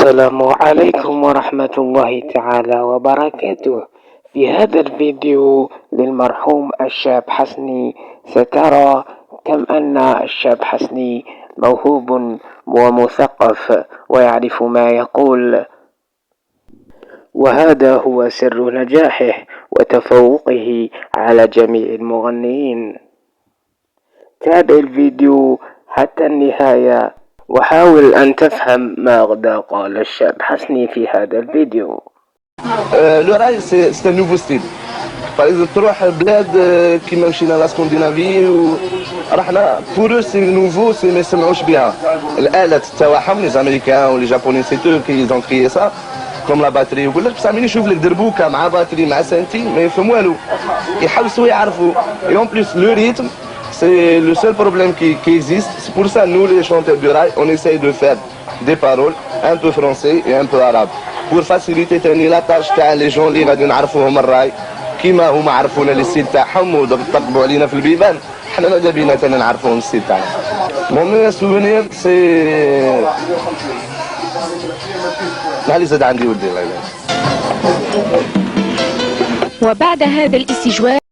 السلام عليكم ورحمة الله تعالى وبركاته. في هذا الفيديو للمرحوم الشاب حسني سترى كم أن الشاب حسني موهوب ومثقف ويعرف ما يقول، وهذا هو سر نجاحه وتفوقه على جميع المغنيين. تابع الفيديو حتى النهاية وحاول أن تفهم ماذا قال الشاب حسني في هذا الفيديو. لو راي سي ان نوفو ستيل. فاذا تروح بلاد كيما مشينا لاسكوندينافي ورحنا بور سي نوفو، سي ما يسمعوش بها الالات تاعهم. لي زاميريكان ولي جابوني سي تو كي زون كريي سا كوم لا باتري، ويقول لك بصح مين يشوف لك دربوكه مع باتري مع سانتي ما يفهم والو، يحوسوا يعرفوا. اي اون بليس لو ريتم c'est le seul problème qui existe. C'est pour ça nous les chanteurs du rail on essaye de faire des paroles un peu français et un peu arabe pour faciliter la tâche تاع les gens اللي غادي نعرفوهم الراي كيما هما عرفونا لي ستيل تاعهم وطبقوا علينا في البيبان. حنا ماذا بينا تانا نعرفوهم الستيل تاعنا. Mon meilleur souvenir c'est اللي زاد عندي ولدي الله يبارك. وبعد هذا الاستجواب